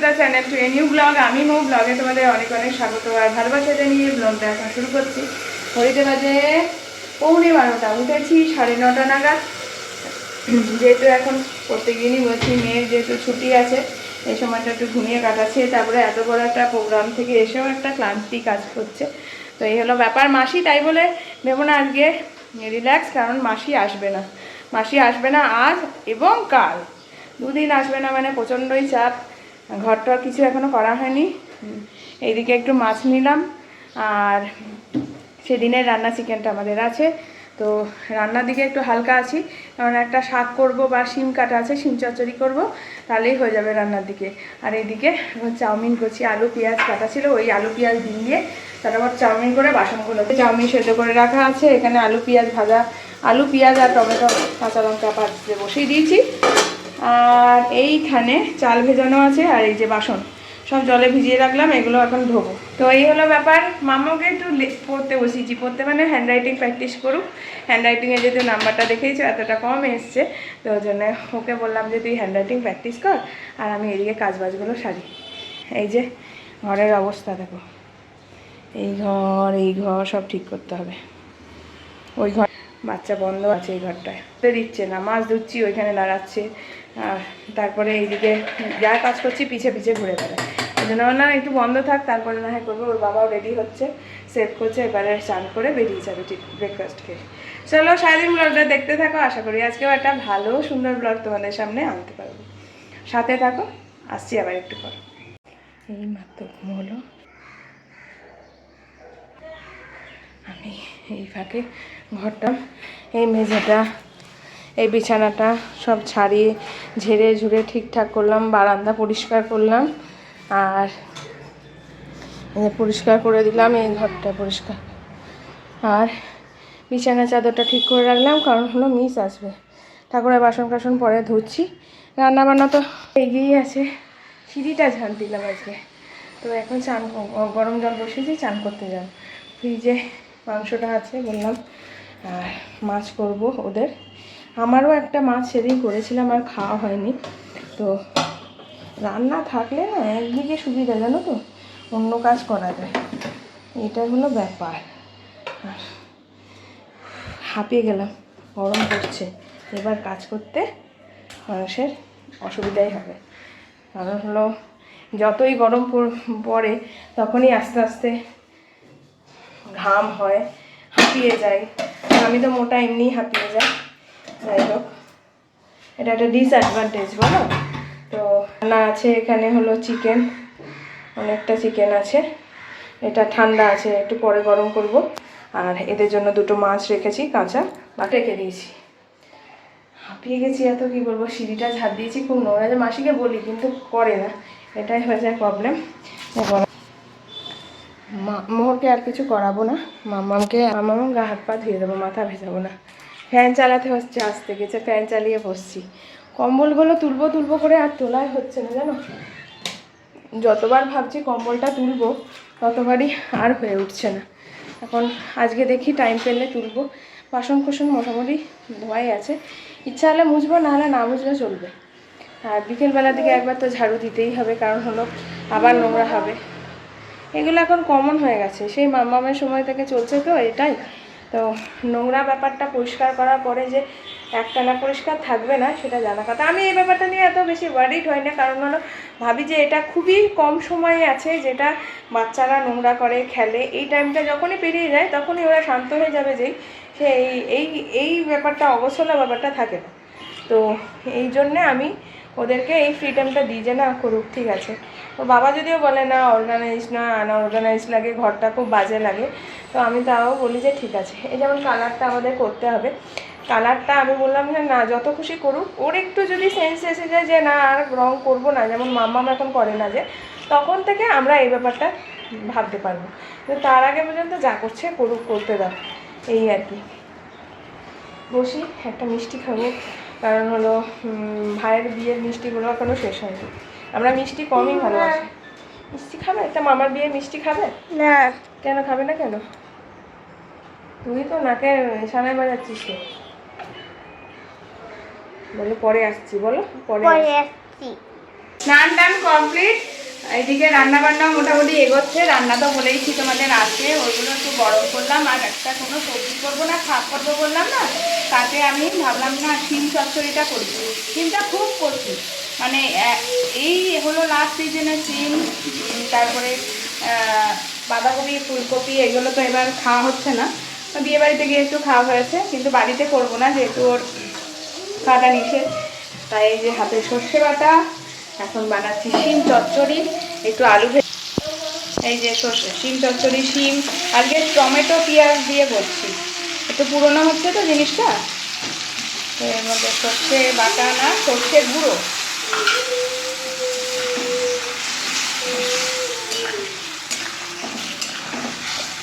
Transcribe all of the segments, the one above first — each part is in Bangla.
The channel to a new blog. আমি মো ব্লগে তোমাদের অনেক অনেক স্বাগত আর ভালোবাসা জানিয়ে ব্লগটা এখন শুরু করছি। ঘড়িতে বাজে 11:45, উঠেছি 9:30 নাগাদ। যেহেতু এখন প্রত্যেকদিনই বলছি মেয়ের যেহেতু ছুটি আছে, এই সময়টা একটু ঘুমিয়ে কাটাচ্ছি। তারপরে এত বড় একটা প্রোগ্রাম থেকে এসেও একটা ক্লান্তি কাজ করছে। তো এই হলো ব্যাপার। মাসি তাই বলে ভেবো না আজকে রিল্যাক্স, কারণ মাসি আসবে না। মাসি আসবে না আজ এবং কাল, দুদিন আসবে না, মানে প্রচণ্ডই চাপ। ঘরটার কিছু এখনও করা হয়নি। এইদিকে একটু মাছ নিলাম, আর সেদিনের রান্না চিকেনটা আমাদের আছে। তো রান্নার দিকে একটু হালকা আছি, কারণ একটা শাক করব বা শিম কাটা আছে, শিম চচ্চড়ি করব, তাহলেই হয়ে যাবে রান্নার দিকে। আর এইদিকে চাউমিন করছি, আলু পেঁয়াজ কাটা ছিল, ওই আলু পেঁয়াজ দিয়ে তারপর চাউমিন করে বাসনগুলোতে চাউমিন সেদ্ধ করে রাখা আছে। এখানে আলু পেঁয়াজ ভাজা, আলু পেঁয়াজ আর টমেটো কাঁচা লঙ্কা ভাজতে বসিয়ে দিয়েছি। আর এইখানে চাল ভেজানো আছে, আর এই যে বাসন সব জলে ভিজিয়ে রাখলাম, এগুলো এখন ধোবো। তো এই হলো ব্যাপার। মামাকে একটু পড়তে বসিয়েছি, পড়তে মানে হ্যান্ড রাইটিং প্র্যাকটিস করুক। হ্যান্ড রাইটিংয়ে যেহেতু নাম্বারটা দেখেইছো এতটা কম এসছে, তো ওই জন্য ওকে বললাম যে তুই হ্যান্ড রাইটিং প্র্যাকটিস কর, আর আমি এদিকে কাজবাজগুলো সারি। এই যে ঘরের অবস্থা দেখো, এই ঘর সব ঠিক করতে হবে। ওই ঘর বাচ্চা বন্ধ আছে, এই ঘরটায় দিচ্ছে না, মাছ ধুচ্ছি ওইখানে দাঁড়াচ্ছে, আর তারপরে এইদিকে যা কাজ করছি পিছে পিছে ঘুরে বেড়ায়। ওই জন্য না একটু বন্ধ থাক, তারপরে না হয় করবো। ওর বাবাও রেডি হচ্ছে, সেভ করছে, এবারে চান করে বেরিয়ে যাবে ঠিক ব্রেকফাস্ট খেয়ে। চলো সারাদিন ব্লগটা দেখতে থাকো, আশা করি আজকেও একটা ভালো সুন্দর ব্লগ তোমাদের সামনে আনতে পারবো। সাথে থাকো, আসছি আবার একটু পর। এই মাত্র ঘুম হলো, আমি এই ফাঁকে ঘরটা, এই মেঝেটা, এই বিছানাটা সব ছাড়িয়ে ঝেড়ে ঝুড়ে ঠিকঠাক করলাম, বারান্দা পরিষ্কার করলাম, আর পরিষ্কার করে দিলাম এই ঘরটা পরিষ্কার, আর বিছানা চাদরটা ঠিক করে রাখলাম, কারণ হলো মিস আসবে। ঠাকুরের বাসন কাসন পরে ধুচ্ছি, রান্নাবান্না তো এগিয়েই আছে। সিঁড়িটা ঝাঁট দিলাম আজকে। তো এখন চান, গরম জল বসিয়েছি, চান করতে যাব। ফ্রিজে মাংসটা আছে বললাম, আর মাছ করব ওদের। আমারও একটা মাছ সেদিন করেছিলাম, আর খাওয়া হয়নি। তো রান্না থাকলে না একদিকে সুবিধা, জানো তো, অন্য কাজ করা যায়, এটা হলো ব্যাপার। আর হাঁপিয়ে গেলাম, গরম পড়ছে, এবার কাজ করতে মানুষের অসুবিধাই হবে। কারণ হলো যতই গরম পড়ে তখনই আস্তে আস্তে ঘাম হয়, হাঁপিয়ে যায়। আমি তো মোটা এমনি হাঁপিয়ে যাই। যাই হোক, এটা একটা ডিসঅ্যাডভান্টেজ বলো। তো রান্না আছে এখানে হলো চিকেন, অনেকটা চিকেন আছে, এটা ঠান্ডা আছে, একটু পরে গরম করব। আর এদের জন্য দুটো মাছ রেখেছি কাঁচা, বা রেখে দিয়েছি। হাঁপিয়ে গেছি এত, কি বলবো। সিঁড়িটা ঝাড় দিয়েছি, খুব নোংরা, যে মাসিকে বলি কিন্তু করে না, এটাই হয়ে যায় প্রবলেম। মোহরকে আর কিছু করাবো না, মামাকে গা হাত পা ধুয়ে দেবো, মাথা ভেজাবো না। ফ্যান চালাতে হচ্ছে, আসতে গেছে ফ্যান চালিয়ে বসছি। কম্বলগুলো তুলবো করে আর তোলাই হচ্ছে না, জানো। যতবার ভাবছি কম্বলটা তুলবো ততবারই আর হয়ে উঠছে না। এখন আজকে দেখি টাইম পেলে তুলবো। বাসন কোসন মোটামুটি ধোয়াই আছে, ইচ্ছা হলে মুছবো, না হলে না মুছলে চলবে। আর বিকেলবেলার দিকে একবার তো ঝাড়ু দিতেই হবে, কারণ হলো আবার নোংরা হবে। এগুলো এখন কমন হয়ে গেছে, সেই মামামের সময় থেকে চলছে তো এটাই। তো নোংরা ব্যাপারটা পরিষ্কার করার পরে যে একটানা পরিষ্কার থাকবে না, সেটা জানা কথা। আমি এই ব্যাপারটা নিয়ে এত বেশি ওয়ারিড হয় না, কারণ হলো ভাবি যে এটা খুবই কম সময় আছে যেটা বাচ্চারা নোংরা করে, খেলে। এই টাইমটা যখনই পেরিয়ে যায় তখনই ওরা শান্ত হয়ে যাবে, যেই সে এই এই ব্যাপারটা, অবসলা ব্যাপারটা থাকে না। তো এই জন্যে আমি ওদেরকে এই ফ্রি টাইমটা দিই যে না করুক, ঠিক আছে। ওর বাবা যদিও বলে না অর্গানাইজ না, আনঅর্গানাইজ লাগে, ঘরটা খুব বাজে লাগে, তো আমি তাও বলি যে ঠিক আছে। এই যেমন কালারটা আমাদের করতে হবে, কালারটা আমি বললাম যে না, যত খুশি করুক, ওর একটু যদি সেন্স এসে যায় যে না আর রং করবো না, যেমন মাম্মাম এখন করে না, যে তখন থেকে আমরা এই ব্যাপারটা ভাবতে পারবো। কিন্তু তার আগে পর্যন্ত যা করছে করুক, করতে দাও, এই আর কি। বসি, একটা মিষ্টি খাবো, কারণ হলো ভাইয়ের বিয়ের মিষ্টিগুলো এখনো শেষ হয়নি। আমরা মিষ্টি কমই ভালোবাসি। মিষ্টি খাবে? একটা মামার বিয়ে মিষ্টি খাবে না? কেন খাবে না কেন? তুই তো নাকে সানাই বাজাচ্ছিস তো। বলে পরে আসছি, বলো পরে আসছি। স্নান টান কমপ্লিট, এইদিকে রান্না বান্না মোটামুটি এগোচ্ছে। রান্না তো বলেইছি তোমাদের আছে, ওইগুলো একটু গরম করলাম। আর একটা কোনো সবজি করবো না, শাক করবো বললাম না, তাতে আমি ভাবলাম না শিম চচ্চড়িটা করি। শিমটা খুব করছি, মানে এই হলো লাস্ট সিজনে শিম, তারপরে বাঁধাকপি, ফুলকপি, এগুলো তো এবার খাওয়া হচ্ছে না। বিয়ে বাড়িতে গিয়ে একটু খাওয়া হয়েছে, কিন্তু বাড়িতে করবো না যেহেতু ওর খাওয়াটা নিষেধ। তাই এই যে হাতে সর্ষে বাটা, এখন বানাচ্ছি শিম চচ্চড়ি, একটু আলু ভেজে, এই যে সর্ষে শিম চচ্চড়ি, শিম আজকে টমেটো পেঁয়াজ দিয়ে করছি। একটু পুরোনো হচ্ছে তো জিনিসটা, তো এর মধ্যে সর্ষে বাটা না, সর্ষের গুঁড়ো,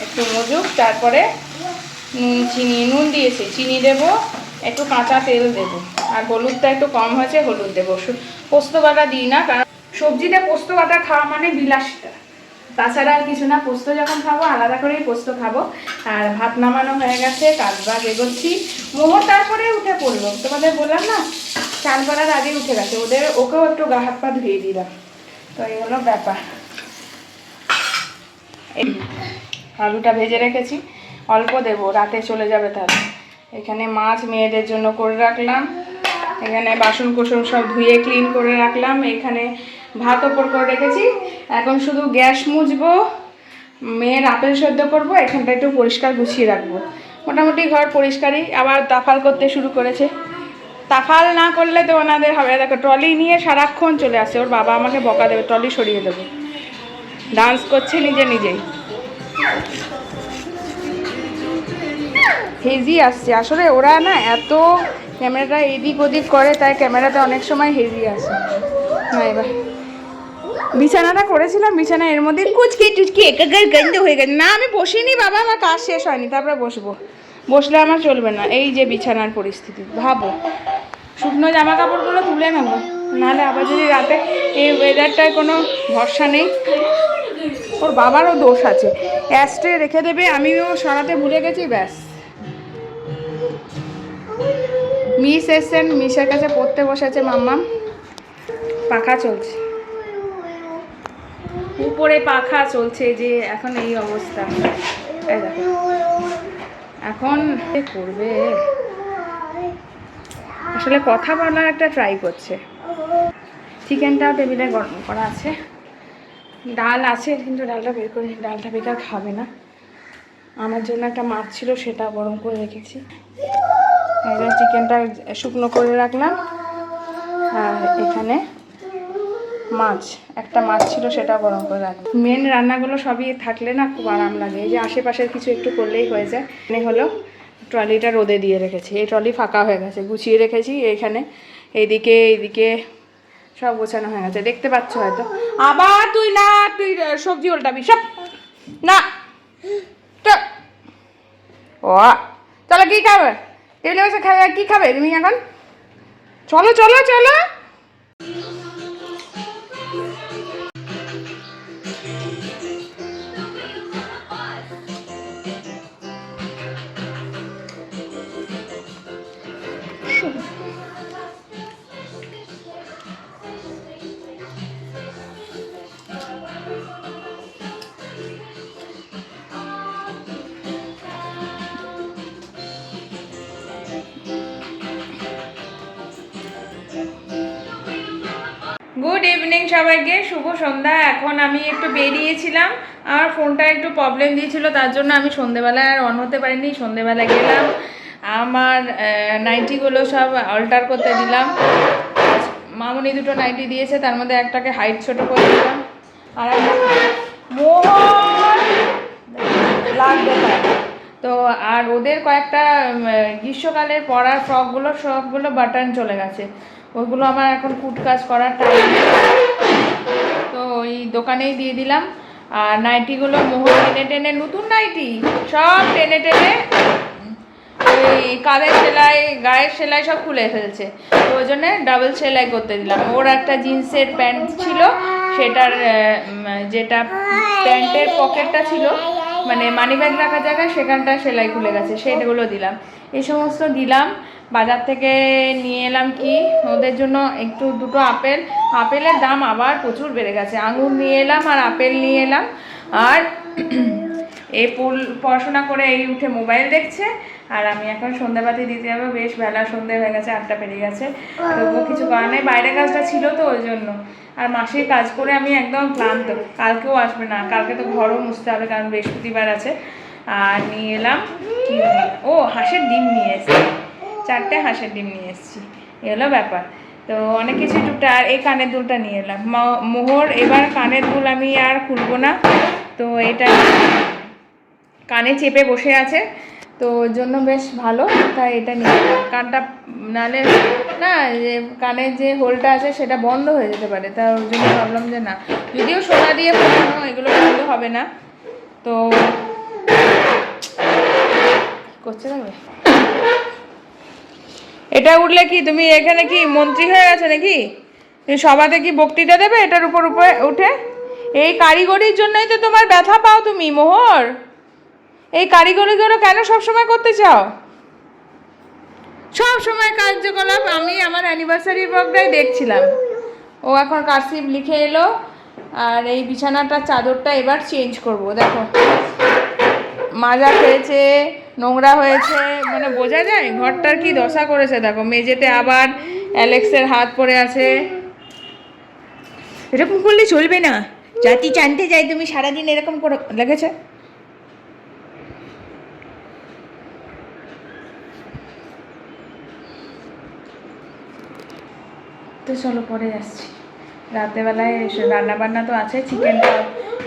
একটু মজুক, তারপরে চিনি, নুন দিয়েছি, চিনি দেবো, একটু কাঁচা তেল দেবো, আর হলুদটা একটু কম হয়েছে, হলুদ দেবো। পোস্ত বাটা দিই না, কারণ সবজিতে পোস্ত বাটা খাওয়া মানে বিলাসিতা, তাছাড়া আর কিছু না। পোস্ত যখন খাবো আলাদা করেই পোস্ত খাবো। আর ভাত নামানো হয়ে গেছে, কাজবাজ এগোচ্ছি। মোহর তারপরে উঠে পড়লো, তোমাদের বললাম না চান করার আগে উঠে গেছে, ওকেও একটু গা হাত পা ধুয়ে দিলাম। তো এই হলো ব্যাপার। আলুটা ভেজে রেখেছি, অল্প দেবো, রাতে চলে যাবে তাহলে। এখানে মাছ মেয়েদের জন্য করে রাখলাম, এখানে বাসন কোসন সব ধুয়ে ক্লিন করে রাখলাম, এখানে ভাত ওপর করে রেখেছি। এখন শুধু গ্যাস মুছবো, মেয়ের আপেল সেদ্ধ করবো, এখানটা একটু পরিষ্কার গুছিয়ে রাখবো। মোটামুটি ঘর পরিষ্কারই। আবার তাফাল করতে শুরু করেছে। তাফাল না করলে তো ওনাদের হবে। দেখো ট্রলি নিয়ে সারাক্ষণ চলে আসে, ওর বাবা আমাকে বকা দেবে, ট্রলি সরিয়ে দেবে। ডান্স করছে নিজে নিজেই, হেজি আসছে। আসলে ওরা না এত ক্যামেরাটা এদিক ওদিক করে, তাই ক্যামেরাতে অনেক সময় হেজি আসে। না এবার বিছানাটা করেছিলাম, বিছানা এর মধ্যে কুচকি টুচকি একাকার গন্ধ হয়ে গেছে। না আমি বসিনি বাবা, আমার কাজ শেষ হয়নি, তারপরে বসবো। বসলে আমার চলবে না, এই যে বিছানার পরিস্থিতি ভাবো। শুকনো জামা কাপড়গুলো তুলে নেবো, নাহলে আবার যদি রাতে এই ওয়েদারটায় কোনো ভরসা নেই। ওর বাবারও দোষ আছে, অ্যাস্ট্রে রেখে দেবে, আমিও সরাতে ভুলে গেছি, ব্যাস। মিস এসছেন, মিসের কাছে পড়তে বসেছে মাম্মাম। পাখা চলছে উপরে, পাখা চলছে, যে এখন এই অবস্থা। এই দেখো এখন করবে, আসলে কথা বলার একটা ট্রাই করছে। চিকেনটাও টেবিলে গরম করা আছে, ডাল আছে, কিন্তু ডালটা বের করে, ডালটা বেকার খাবে না। আমার জন্য একটা মাছ ছিল, সেটা গরম করে রেখেছি। এবার চিকেনটা শুকনো করে রাখলাম, আর এখানে মাছ, একটা মাছ ছিল, সেটা গরম করে রাখলাম। মেন রান্নাগুলো সবই থাকলে না খুব আরাম লাগে। এই যে আশেপাশের কিছু একটু করলেই হয়ে যায়। মানে হলো ট্রলিটা রোদে দিয়ে রেখেছি, এই ট্রলি ফাঁকা হয়ে গেছে, গুছিয়ে রেখেছি। এইখানে এইদিকে সব গোছানো হয়ে গেছে, দেখতে পাচ্ছ হয়তো। আবার তুই সবজি উল্টাবি সব না। ও চলো, কি খাবে টেবিলে বসে খাবে? কি খাবে তুমি এখন? চলো চলো চলো। গুড ইভিনিং সবাইকে, শুভ সন্ধ্যা। এখন আমি একটু বেরিয়েছিলাম, আমার ফোনটা একটু প্রবলেম দিয়েছিল, তার জন্য আমি সন্ধেবেলায় আর অন হতে পারিনি। সন্ধেবেলা গেলাম, আমার নাইটিগুলো সব অল্টার করতে দিলাম। মামুনি দুটো নাইটি দিয়েছে, তার মধ্যে একটাকে হাইট ছোট করে দিলাম, আর মোহর লাগবে তো। আর ওদের কয়েকটা গ্রীষ্মকালের পরার ফ্রকগুলো সবগুলো বাটন চলে গেছে, ওইগুলো আমার এখন কুট কাজ করার টাইম, তো ওই দোকানেই দিয়ে দিলাম। আর নাইটিগুলো মোহর টেনে টেনে, নতুন নাইটি সব টেনে টেনে ওই কাঁধের সেলাই, গায়ের সেলাই সব খুলে ফেলছে, তো ওই জন্যে ডাবল সেলাই করতে দিলাম। ওর একটা জিন্সের প্যান্ট ছিল, সেটার যেটা প্যান্টের পকেটটা ছিল, মানে মানি ব্যাগ রাখার জায়গায়, সেখানটা সেলাই খুলে গেছে, সেগুলো দিলাম। এই সমস্ত দিলাম। বাজার থেকে নিয়ে এলাম কি ওদের জন্য একটু দুটো আপেলের দাম আবার প্রচুর বেড়ে গেছে। আঙুর নিয়ে এলাম আর আপেল নিয়ে এলাম। আর এই পড়াশোনা করে এই উঠে মোবাইল দেখছে, আর আমি এখন সন্ধ্যাবাতি দিতে যাবো। বেশ বেলা সন্ধ্যে হয়ে গেছে, 8টা পেরিয়ে গেছে। তবুও কিছু করার নেই, বাইরে কাজটা ছিল তো ওই জন্য। আর মাসির কাজ করে আমি একদম ক্লান্ত। কালকেও আসবে না, কালকে তো ঘরও মুছতে হবে কারণ বৃহস্পতিবার আছে। আর নিয়ে এলাম কি, ও হাঁসের ডিম নিয়ে এসেছি, 4টে হাঁসের ডিম নিয়ে এসেছি, এলো ব্যাপার। তো অনেক কিছু টুকটা। আর এই কানের দুলটা নিয়ে এলাম মোহর। এবার কানের দুল আমি আর খুলবো না, তো এটা কানে চেপে বসে আছে, তো ওর জন্য বেশ ভালো, তাই এটা নিয়ে এলাম। কানটা নালে না, যে কানের যে হোলটা আছে সেটা বন্ধ হয়ে যেতে পারে, তা ওর জন্য ভাবলাম যে না, যদিও সোনা দিয়ে পড়ানো, এগুলো বন্ধ হবে না। তো করছে না, এটা উঠলে কি তুমি এখানে কি মন্ত্রী হয়ে গেছে নাকি? সবাতে কি বক্তৃতা দেবে এটার উপর উঠে? এই কারিগরির জন্যই তো তোমার ব্যথা পাও তুমি মোহর। এই কারিগরিগুলো কেন সবসময় করতে চাও? সব সময় কার্যকলাপ। আমি আমার অ্যানিভার্সারির ব্লগটাই দেখছিলাম। ও এখন কার্সিভ লিখে এলো। আর এই বিছানাটার চাদরটা এবার চেঞ্জ করব। দেখো মাজা খেয়েছে, নোংরা হয়েছে, মানে বোঝা যায় ঘরটার কি দশা করেছে। দেখো মেঝেতে আবার অ্যালেক্সের হাত পড়ে আছে। এরকম করলে চলবে না, জাতি জানতে যাই তুমি সারাদিন এরকম করে লেগেছে। তো চলো পরে আসছি। রাত্রেবেলায় রান্নাবান্না তো আছে, চিকেনটা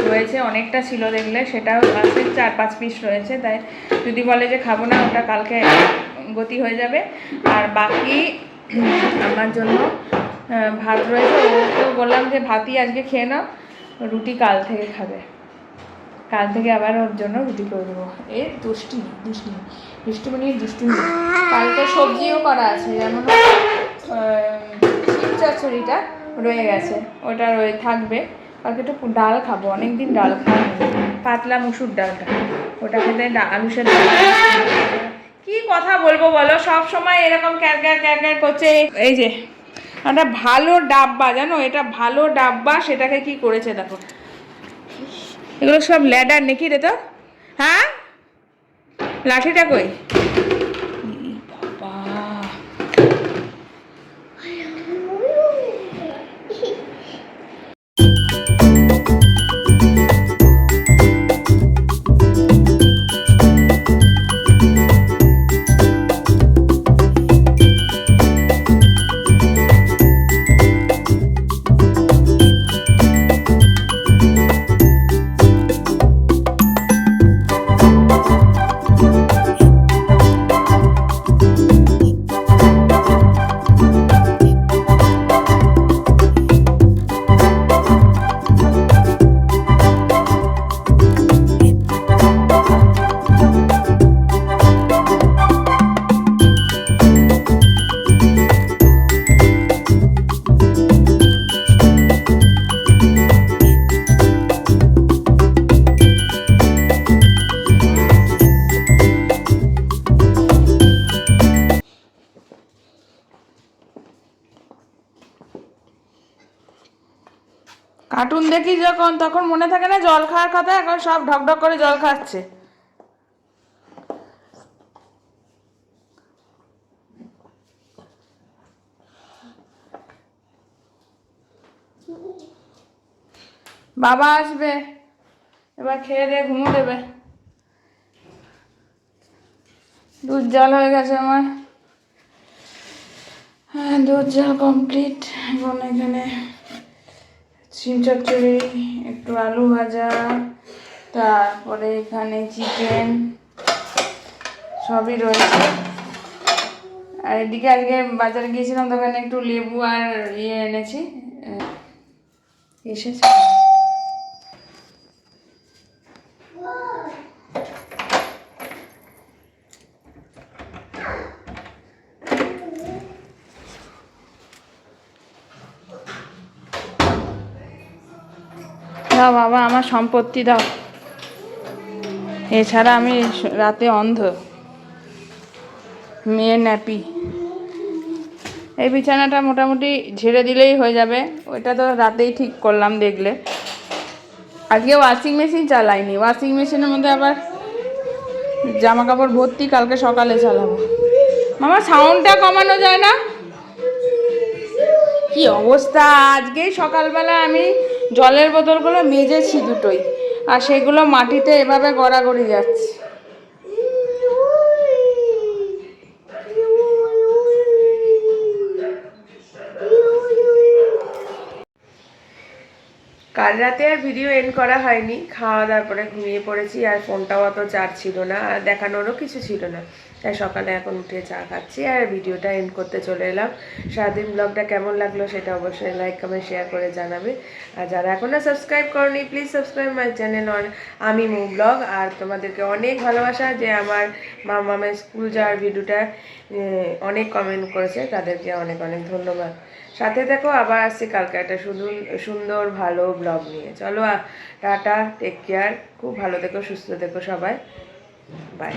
রয়েছে, অনেকটা ছিল দেখলে, সেটাও আছে, 4-5 পিস রয়েছে। তাই যদি বলে যে খাবো না, ওটা কালকে গতি হয়ে যাবে। আর বাকি আমার জন্য ভাত রয়েছে। ওকে বললাম যে ভাতই আজকে খেয়ে নাও, রুটি কাল থেকে খাবে। কাল থেকে আবার ওর জন্য রুটি করে দেবো। এর দুষ্টুমনি। কালকে সবজিও করা আছে, যেমন শিম চচ্চড়িটা রয়ে গেছে, ওটা থাকবে। কালকে একটু ডাল খাবো, অনেকদিন ডাল খাওয়া, পাতলা মুসুর ডালটা, ওটা খেতে আলু সেদ্ধ। কি কথা বলবো বলো, সব সময় এরকম ক্যার ক্যার করছে। এই যে একটা ভালো ডাব্বা, জানো এটা ভালো ডাব্বা, সেটাকে কি করেছে দেখো। এগুলো সব ল্যাডার নাকি রে? তো হ্যাঁ, লাঠিটা কই? বাবা, কার্টুন দেখি যখন, তখন মনে থাকে না জল খাওয়ার কথা, এখন সব ঢকঢক করে জল খাচ্ছে। বাবা আসবে, এবার খেয়ে দিয়ে ঘুমো দেবে। দুধ জল হয়ে গেছে আমার, হ্যাঁ দুধ জল কমপ্লিট। এখন এখানে শিম চচ্চড়ি, একটু আলু ভাজা, তারপরে এখানে চিকেন, সবই রয়েছে। আর এদিকে আজকে বাজারে গিয়েছিলাম, দোকানে একটু লেবু আর এনেছি। এসেছে দাও বাবা, আমার সম্পত্তি দাও, এছাড়া আমি রাতে অন্ধ। মেয়ের ন্যাপি। এই বিছানাটা মোটামুটি ঝেড়ে দিলেই হয়ে যাবে, ওইটা তো রাতেই ঠিক করলাম দেখলে। আজকে ওয়াশিং মেশিন চালাইনি, ওয়াশিং মেশিনের মধ্যে আবার জামা কাপড় ভর্তি, কালকে সকালে চালাবো। মামা সাউন্ডটা কমানো যায় না? কি অবস্থা! আজকেই সকালবেলা আমি জলের বোতলগুলো মেজেছি দুটোই, আর সেগুলো মাটিতে এভাবে গড়াগড়ি যাচ্ছে। কাল রাতে আর ভিডিও এন্ড করা হয়নি, খাওয়া দাওয়ার পরে ঘুমিয়ে পড়েছি, আর ফোনটাও অত চার্জ ছিল না, আর দেখানোরও কিছু ছিল না। তাই সকালে এখন উঠে চা খাচ্ছি আর ভিডিওটা এন্ড করতে চলে এলাম। সারাদিন ব্লগটা কেমন লাগলো সেটা অবশ্যই লাইক কমেন্ট শেয়ার করে জানাবে। আর যারা এখনও সাবস্ক্রাইব করনি, প্লিজ সাবস্ক্রাইব মাই চ্যানেল আমি মৌ ব্লগ। আর তোমাদেরকে অনেক ভালোবাসা, যে আমার মামামের স্কুল যাওয়ার ভিডিওটা অনেক কমেন্ট করেছে, তাদেরকে অনেক অনেক ধন্যবাদ। সাথে দেখো, আবার আসছি কালকে একটা সুন্দর ভালো ব্লগ নিয়ে। চলো, টাটা, টেক কেয়ার, খুব ভালো থেকো, সুস্থ থেকো সবাই, বাই।